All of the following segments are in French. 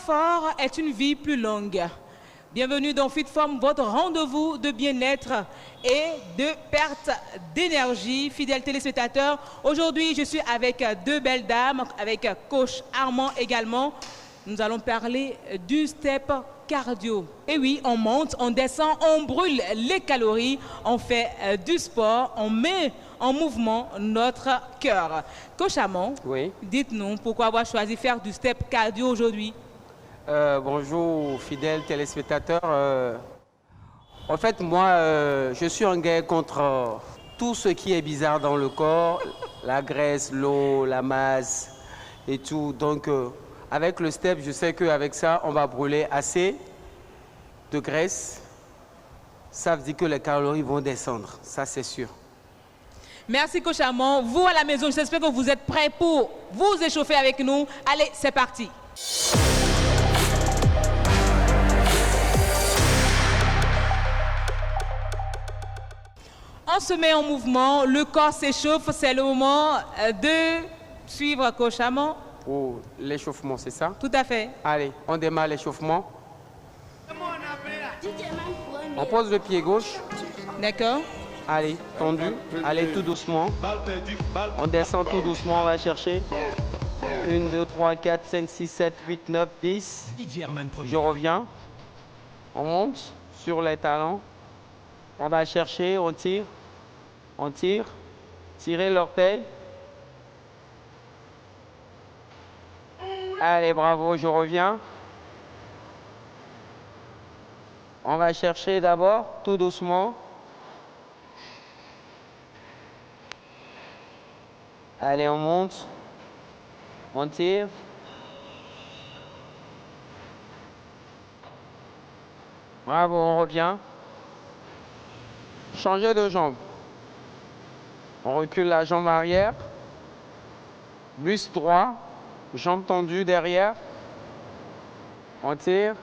fort est une vie plus longue. Bienvenue dans FitForm, votre rendez-vous de bien-être et de perte d'énergie. Fidèles téléspectateurs, aujourd'hui je suis avec deux belles dames, avec coach Armand également. Nous allons parler du step cardio. Et oui, on monte, on descend, on brûle les calories, on fait du sport, on met en mouvement notre cœur. Coach Armand, oui. Dites-nous pourquoi avoir choisi faire du step cardio aujourd'hui. Bonjour fidèles téléspectateurs. En fait, moi, je suis en guerre contre tout ce qui est bizarre dans le corps, la graisse, l'eau, la masse et tout. Donc, avec le step, je sais qu'avec ça, on va brûler assez de graisse. Ça veut dire que les calories vont descendre, ça c'est sûr. Merci coach Armand. Vous à la maison, j'espère que vous êtes prêts pour vous échauffer avec nous. Allez, c'est parti. On se met en mouvement, le corps s'échauffe, c'est le moment de suivre coach Armand. Pour l'échauffement, c'est ça? Tout à fait. Allez, on démarre l'échauffement. On pose le pied gauche. D'accord. Allez, tendu. Allez, tout doucement. On descend tout doucement, on va chercher. 1, 2, 3, 4, 5, 6, 7, 8, 9, 10. Je reviens. On monte sur les talons. On va chercher, on tire. On tire. Tirez l'orteil. Allez, bravo, je reviens. On va chercher d'abord, tout doucement. Allez, on monte. On tire. Bravo, on revient. Changer de jambe. On recule la jambe arrière. Buste droit. Jambe tendue derrière. On tire.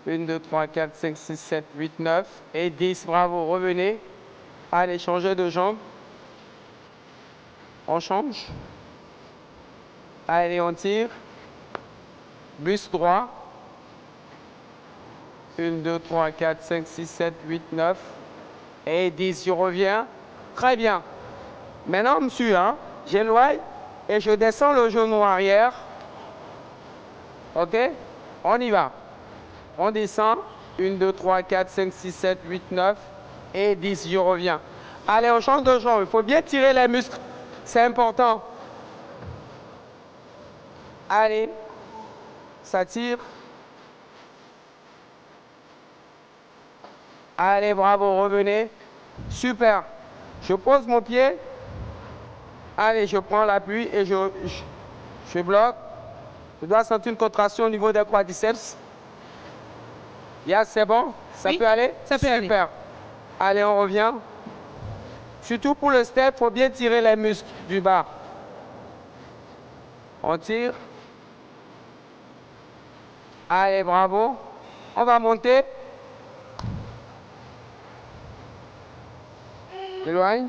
1, 2, 3, 4, 5, 6, 7, 8, 9 et 10. Bravo, revenez. Allez, changer de jambe. On change. Allez, on tire. Buste droit. 1, 2, 3, 4, 5, 6, 7, 8, 9 et 10. Je reviens. Très bien. Maintenant, monsieur, j'éloigne et je descends le genou arrière. OK? On y va. On descend. 1, 2, 3, 4, 5, 6, 7, 8, 9 et 10. Je reviens. Allez, on change de jambe. Il faut bien tirer les muscles. C'est important. Allez. Ça tire. Allez, bravo, revenez. Super. Je pose mon pied. Allez, je prends l'appui et je bloque. Je dois sentir une contraction au niveau des quadriceps. Yes, c'est bon? Ça oui, peut aller? Ça peut aller. Super. Allez, on revient. Surtout pour le step, il faut bien tirer les muscles du bas. On tire. Allez, bravo. On va monter. Éloigne.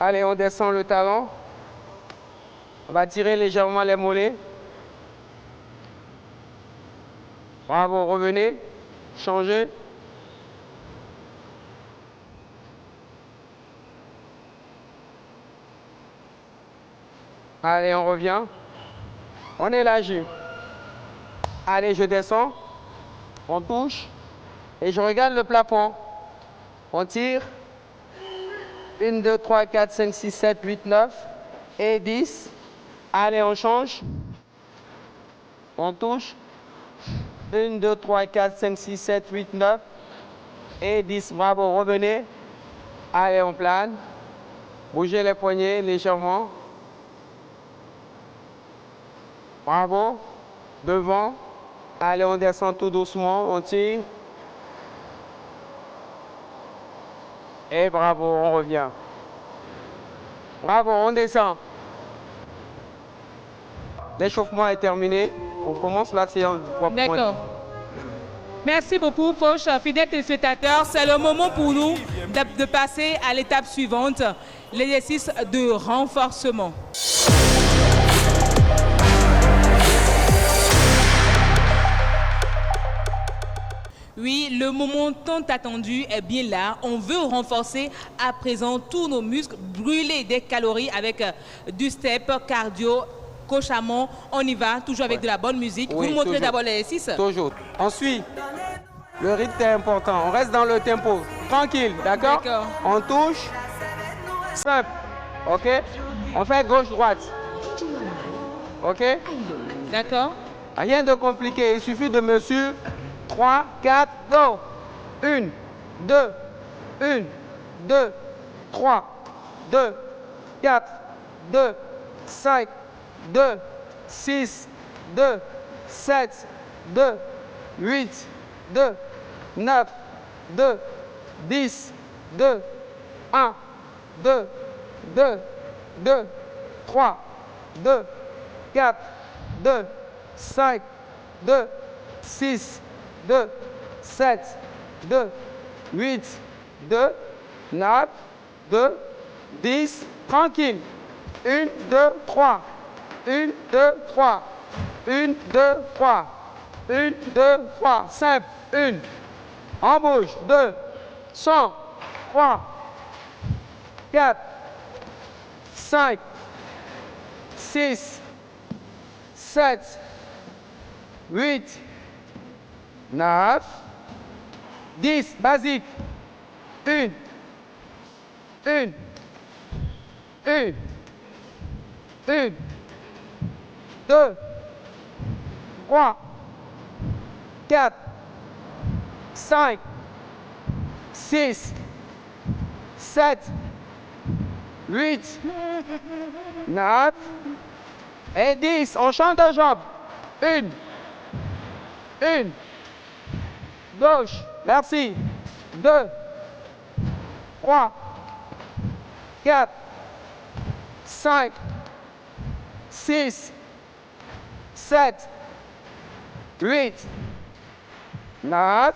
Allez, on descend le talon. On va tirer légèrement les mollets. Bravo, revenez. Changez. Allez, on revient. On élargit. Allez, je descends. On touche. Et je regarde le plafond. On tire. 1, 2, 3, 4, 5, 6, 7, 8, 9 et 10. Allez, on change. On touche. 1, 2, 3, 4, 5, 6, 7, 8, 9 et 10. Bravo, revenez. Allez, on plane. Bougez les poignets légèrement. Bravo. Devant. Allez, on descend tout doucement. On tire. Et bravo, on revient. Bravo, on descend. L'échauffement est terminé. On commence la séance. D'accord. Merci beaucoup, coach. Fidèles téléspectateurs, c'est le moment pour nous de passer à l'étape suivante, l'exercice de renforcement. Oui, le moment tant attendu est bien là. On veut renforcer à présent tous nos muscles, brûler des calories avec du step, cardio, cauchemment. On y va, toujours avec de la bonne musique. Oui, vous montrez toujours. d'abord les exercices. Toujours. On suit. Le rythme est important. On reste dans le tempo. Tranquille, d'accord? D'accord. On touche. Simple. OK? On fait gauche-droite. OK? D'accord. Rien de compliqué. Il suffit de mesure. 3, 4, go. 1, 2, 1, 2, 3, 2, 4, 2, 5, 2, 6, 2, 7, 2, 8, 2, 9, 2, 10, 2, 1, 2, 2, 2, 3, 2, 4, 2, 5, 2, 6, 2, 7, 2, 8, 2, 9, 2, 10, tranquille. 1, 2, 3. 1, 2, 3. 1, 2, 3. 1, 2, 3. Simple. 1. En bouge. 2. 100. 3. 4. 5. 6. 7. 8. 9. 10. Basique. 1. 1. 1. 1. 2. 3. 4. 5. 6. 7. 8. 9. Et 10. On change de jambe. 1. 1. Gauche. Merci. 2. 3. 4. 5. 6. 7. 8. 9.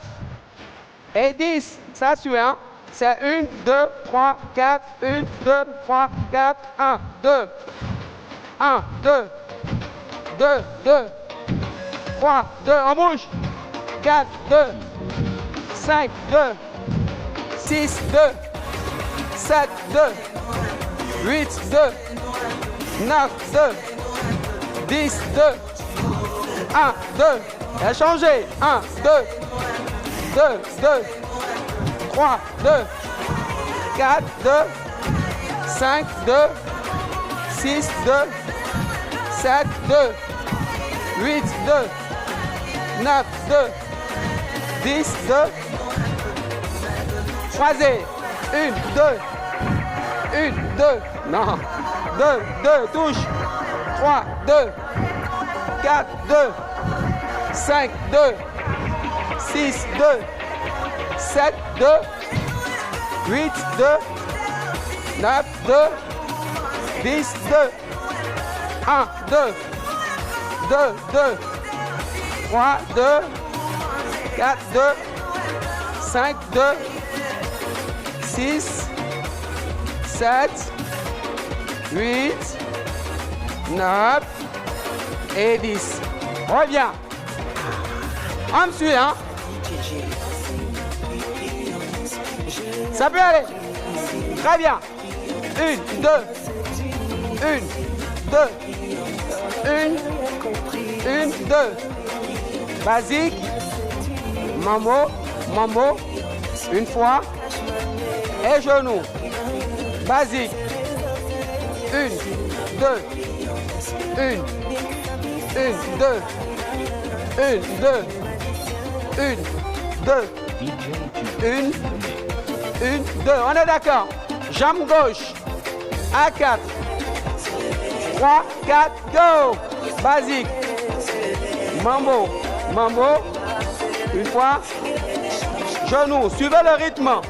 Et 10. Ça suit, hein? C'est 1, 2, 3, 4. 1, 2, 3, 4. 1, 2. 1, 2. 2, 2. 3, 2. On bouge. 4, 2. 5, 2. 6, 2. 7, 2. 8, 2. 9, 2. 10, 2. 1, 2. Et changez. 1, 2. 2, 2. 3, 2. 4, 2. 5, 2. 6, 2. 7, 2. 8, 2. 9, 2. 10, 2. Croisez. 1, 2. 1, 2. Non. 2, 2. Touche. 3, 2. 4, 2. 5, 2. 6, 2. 7, 2. 8, 2. 9, 2. 10, 2. 1, 2. 2, 2. 3, 2. 4, 2. 5, 2. 6, 7, 8, 9 et 10. Reviens. On me suit, hein? Ça peut aller. Très bien. 1, 2. 1, 2. 1, 2. Basique. Mambo, mambo. Une fois. Et genou. Basique. 1, 2. 1, 1, 2. 1, 2. 1, 2. 1, 2. On est d'accord. Jambe gauche. À 4. 3, 4, go. Basique. Mambo. Mambo. Une fois. Genou. Suivez le rythme.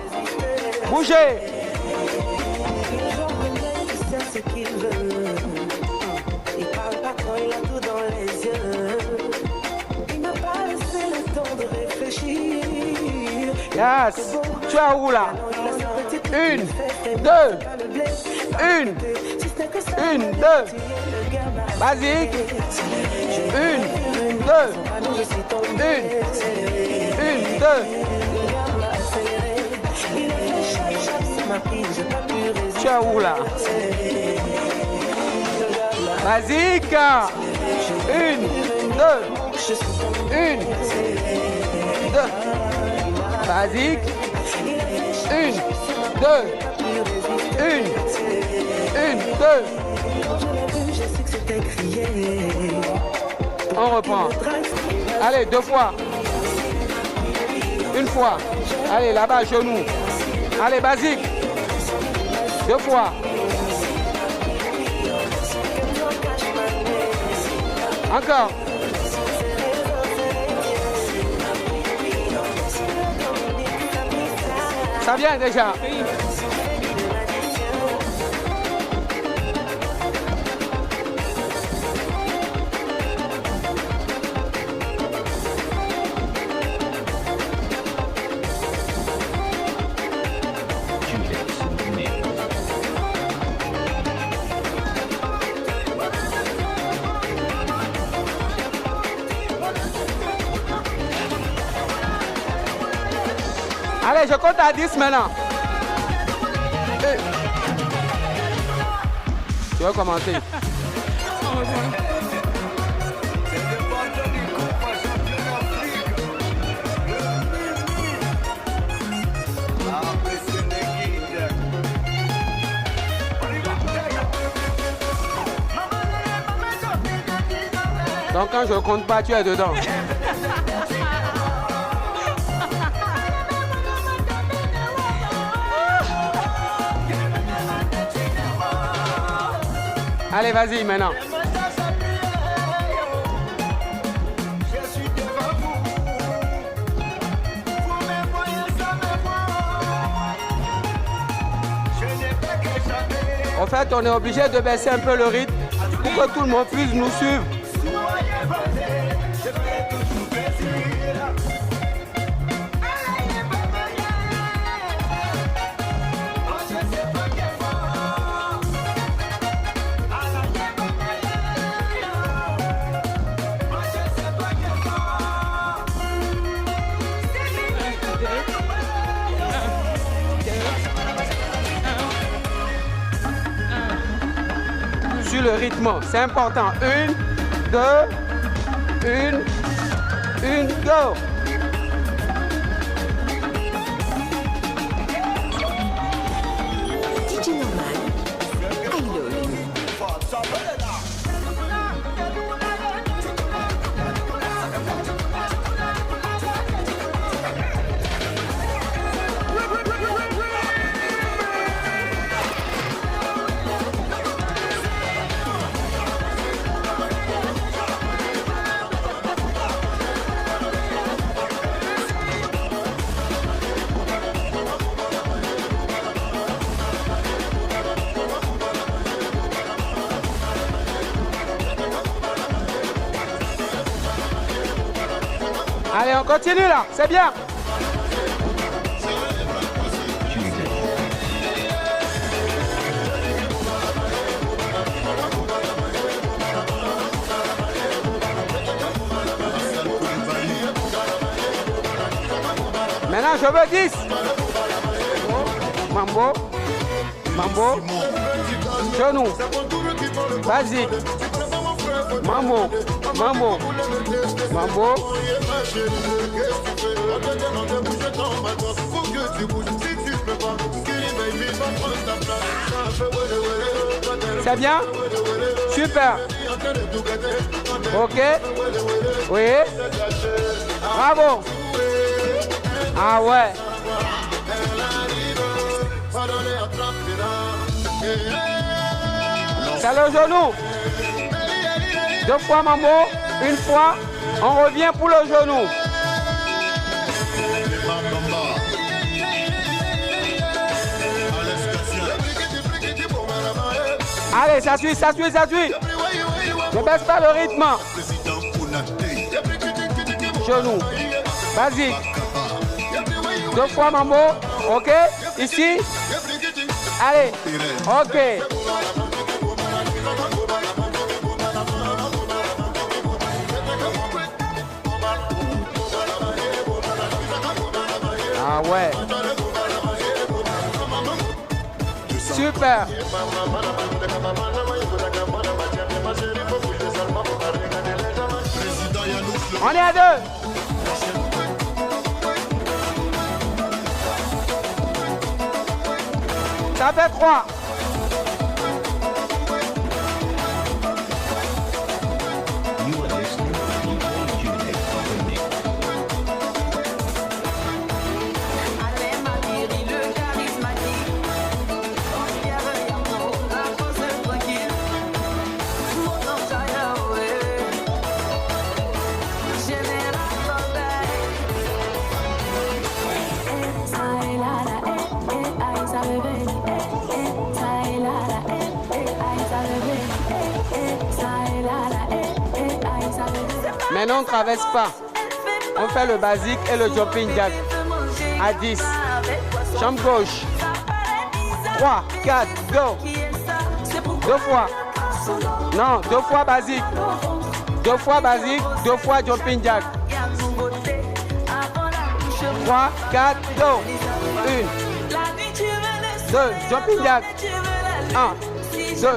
Bougez. Yes. Tu es où là? 1, 2. 1, 2. Basique. 1, deux. Une, deux. Tu es où là? Basique. Une, deux. Une, deux. Basique. Une, deux. Une, deux. On reprend. Allez, deux fois. Une fois. Allez, là-bas, genou. Allez, basique. Deux fois. Encore. Ça vient déjà. Allez, je compte à 10 maintenant. Tu vas commencer. Donc quand je compte pas, tu es dedans. Allez, vas-y maintenant. En fait, on est obligé de baisser un peu le rythme pour que tout le monde puisse nous suivre. Sur le rythme, c'est important. Une, deux, une, go. DJ Norman, I love you. Allez, on continue là, c'est bien. Maintenant, je veux 10. Mambo, mambo, genou, basique, mambo, mambo, mambo. C'est bien? Super. Ok. Oui. Bravo. Ah ouais. C'est le genou. Deux fois mambo, une fois, on revient pour le genou. Allez, ça suit, ça suit, ça suit. Ne baisse pas le rythme. Genou, basique. Deux fois mambo, ok. Ici. Allez, ok. Ah ouais. Super. On est à 2. Ça fait 3. Maintenant, on ne traverse pas. On fait le basique et le jumping jack. À 10. Jambe gauche. 3, 4, go. 2 fois. Non, 2 fois basique. 2 fois basique, 2 fois jumping jack. 3, 4, go. 1. 2, jumping jack. 1, 2.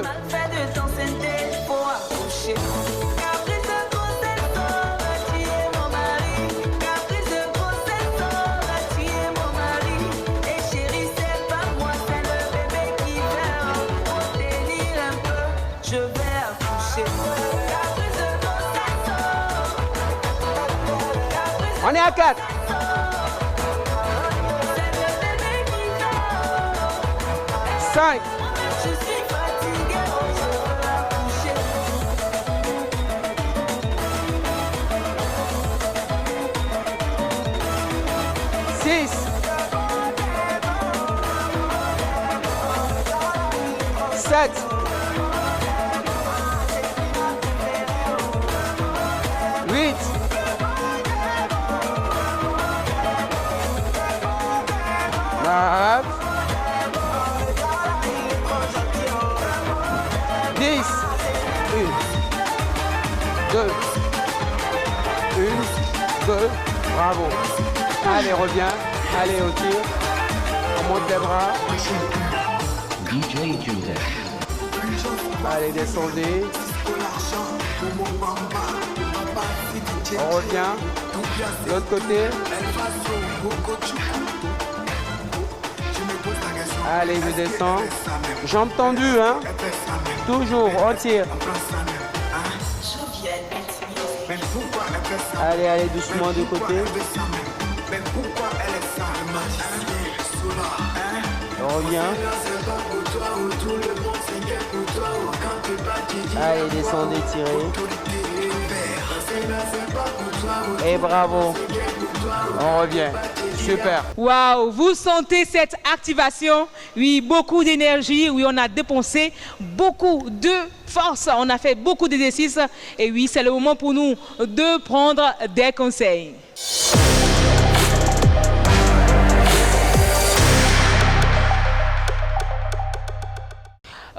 On est à 4. 5. 6. 7. 8. 9. 10. 1, 2. 1, 2. Bravo. Allez, reviens. Allez, au tir. On monte les bras. DJ Judah. Allez, descendez. On revient. De l'autre côté. Allez, je descends. Jambes tendues, hein. Toujours, on tire. Allez, allez, doucement de côté. On revient. Allez, descendez, tirez. Et bravo. On revient. Super. Waouh, vous sentez cette activation? Oui, beaucoup d'énergie. Oui, on a dépensé beaucoup de force. On a fait beaucoup d'exercices. Et oui, c'est le moment pour nous de prendre des conseils.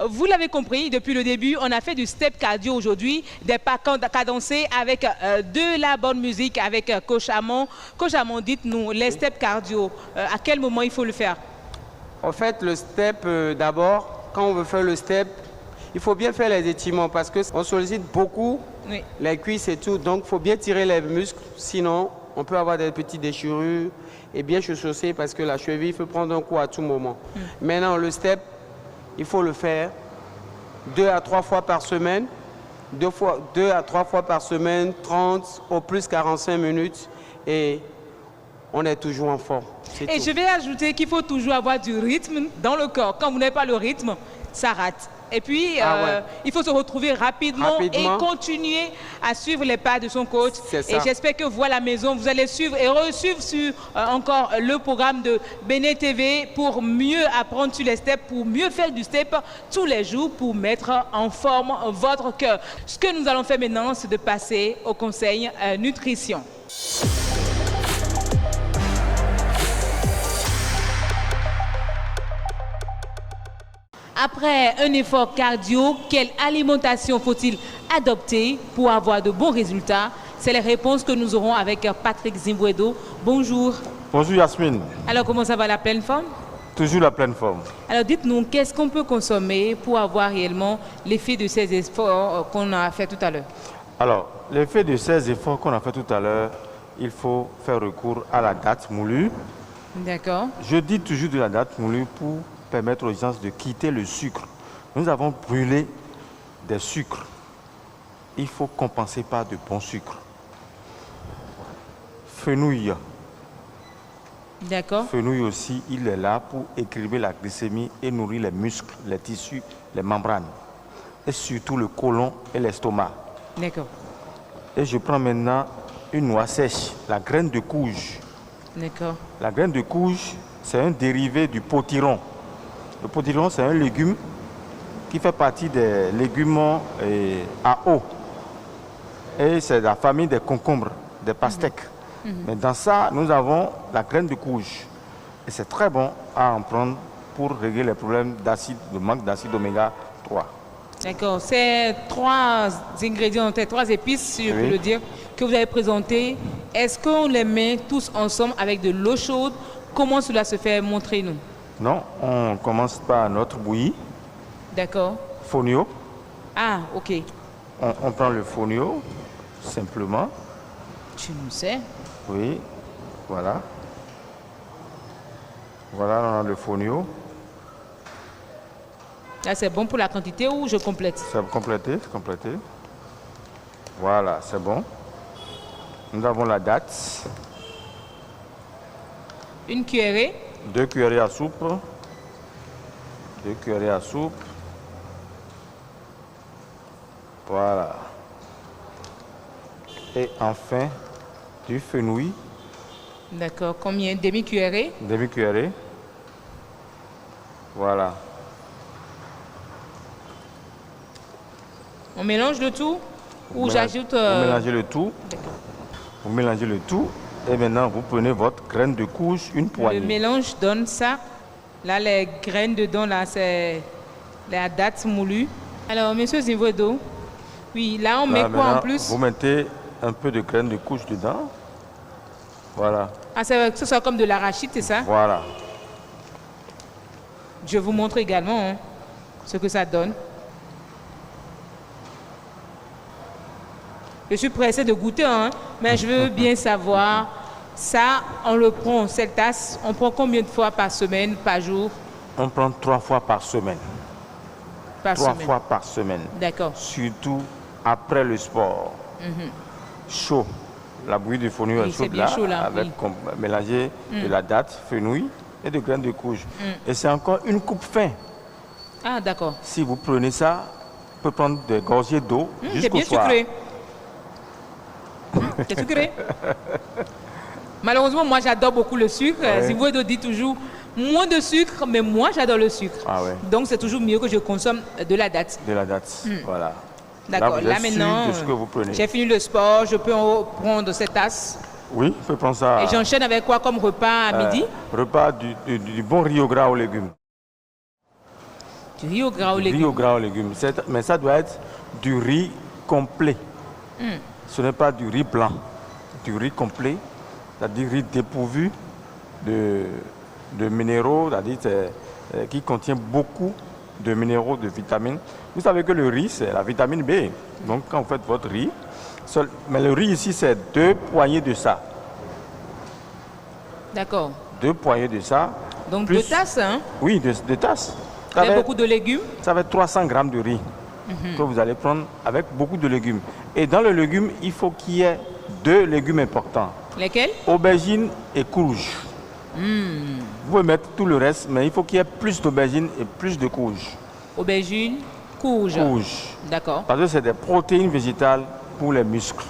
Vous l'avez compris, depuis le début, on a fait du step cardio aujourd'hui, des pas cadencés avec de la bonne musique avec Coach Amon. Coach Amon, dites-nous, les steps cardio, à quel moment il faut le faire? En fait, le step, d'abord, quand on veut faire le step, il faut bien faire les étirements parce qu'on sollicite beaucoup les cuisses et tout. Donc, il faut bien tirer les muscles, sinon on peut avoir des petites déchirures et bien chausser parce que la cheville peut prendre un coup à tout moment. Maintenant, le step, il faut le faire 2 à 3 fois par semaine, 2 à 3 fois par semaine, 30 au plus 45 minutes et on est toujours en forme. Et je vais ajouter qu'il faut toujours avoir du rythme dans le corps. Quand vous n'avez pas le rythme, ça rate. Et puis, il faut se retrouver rapidement et continuer à suivre les pas de son coach. Et j'espère que vous, à la maison, vous allez suivre et re-suivre sur encore le programme de Béné TV pour mieux apprendre sur les steps, pour mieux faire du step tous les jours, pour mettre en forme votre cœur. Ce que nous allons faire maintenant, c'est de passer au conseil nutrition. Après un effort cardio, quelle alimentation faut-il adopter pour avoir de bons résultats? C'est les réponses que nous aurons avec Patrick Zimbouedo. Bonjour. Bonjour Yasmine. Alors, comment ça va la pleine forme? Toujours la pleine forme. Alors, dites-nous, qu'est-ce qu'on peut consommer pour avoir réellement l'effet de ces efforts qu'on a fait tout à l'heure? Alors, l'effet de ces efforts qu'on a fait tout à l'heure, il faut faire recours à la date moulue. D'accord. Je dis toujours de la date moulue pour permettre aux gens de quitter le sucre. Nous avons brûlé des sucres. Il faut compenser par de bons sucres. Fenouil. D'accord. Fenouil aussi, il est là pour équilibrer la glycémie et nourrir les muscles, les tissus, les membranes. Et surtout le côlon et l'estomac. D'accord. Et je prends maintenant une noix sèche, la graine de courge. D'accord. La graine de courge, c'est un dérivé du potiron. Le potiron, c'est un légume qui fait partie des légumes à eau. Et c'est la famille des concombres, des pastèques. Mais dans ça, nous avons la graine de courge. Et c'est très bon à en prendre pour régler les problèmes d'acide, de manque d'acide oméga 3. D'accord. Ces 3 ingrédients, ces 3 épices, si je peux le dire, que vous avez présentés, est-ce qu'on les met tous ensemble avec de l'eau chaude? Comment cela se fait? Montrez-nous. Non, on commence par notre bouillie. D'accord. Fonio. Ah, ok. On prend le fonio, simplement. Tu nous sais. Oui, voilà. Voilà, on a le fonio. Là, c'est bon pour la quantité ou je complète? C'est complété, c'est complété. Voilà, c'est bon. Nous avons la date. Une cuillerée. 2 cuillerées à soupe. 2 cuillerées à soupe. Voilà. Et enfin, du fenouil. D'accord. Combien? Demi-cuillerée? Demi-cuillerée. Voilà. On mélange le tout ou j'ajoute... Vous mélangez le tout. Vous mélangez le tout. Et maintenant, vous prenez votre graine de courge, une poignée. Le mélange donne ça. Là, les graines dedans, là, c'est la date moulue. Alors, monsieur Zivodo, oui, là, on met quoi en plus? Vous mettez un peu de graine de courge dedans. Voilà. Ah, c'est que ce soit comme de l'arachide, c'est ça? Voilà. Je vous montre également ce que ça donne. Je suis pressée de goûter, mais je veux bien savoir, ça, on le prend, cette tasse, on prend combien de fois par semaine, par jour? On prend 3 fois par semaine. Par 3 semaine. fois par semaine. D'accord. Surtout après le sport. Chaud. La bouillie de fenouil Oui, est c'est chaude bien là, chaud, là, avec mélanger de la date, fenouil et de graines de courge. Et c'est encore une coupe fin. Ah, d'accord. Si vous prenez ça, vous pouvez prendre des gorgées d'eau C'est jusqu'au bien soir. sucré. C'est sucré. Malheureusement, moi, j'adore beaucoup le sucre. Ouais. Zivodo dit toujours moins de sucre, mais moi, j'adore le sucre. Ah ouais. Donc, c'est toujours mieux que je consomme de la date. De la date, voilà. D'accord. vous Là, êtes sûr maintenant, de ce que vous prenez. j'ai fini le sport. Je peux en prendre cette tasse. Oui, vous pouvez prendre ça. Et j'enchaîne avec quoi comme repas à midi? Repas du bon riz au gras aux légumes. Du riz au gras aux Riz légumes. au gras aux légumes. Mais ça doit être du riz complet. Ce n'est pas du riz blanc. Du riz complet, c'est-à-dire riz dépourvu de minéraux, c'est-à-dire qui contient beaucoup de minéraux, de vitamines. Vous savez que le riz, c'est la vitamine B. Donc, quand vous faites votre riz, mais le riz ici, c'est 2 poignées de ça. D'accord. 2 poignées de ça. Donc, plus- 2 tasses, Oui, 2 tasses. Ça avec va beaucoup de légumes. Ça va être 300 grammes de riz que vous allez prendre avec beaucoup de légumes. Et dans le légume, il faut qu'il y ait 2 légumes importants. Lesquels? Aubergine et courge. Vous pouvez mettre tout le reste, mais il faut qu'il y ait plus d'aubergine et plus de courge. Aubergine, courge. Courge. D'accord. Parce que c'est des protéines végétales pour les muscles.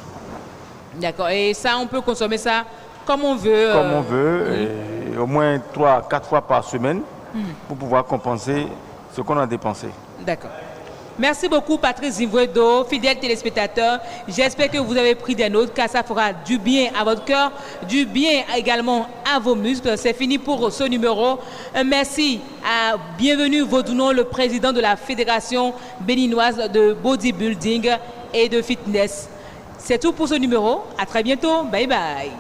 D'accord. Et ça, on peut consommer ça comme on veut. Comme on veut, et au moins 3 à 4 fois par semaine pour pouvoir compenser ce qu'on a dépensé. D'accord. Merci beaucoup, Patrice Zivodo, fidèles téléspectateurs. J'espère que vous avez pris des notes, car ça fera du bien à votre cœur, du bien également à vos muscles. C'est fini pour ce numéro. Merci à Bienvenue Vaudounon, le président de la Fédération béninoise de bodybuilding et de fitness. C'est tout pour ce numéro. À très bientôt. Bye bye.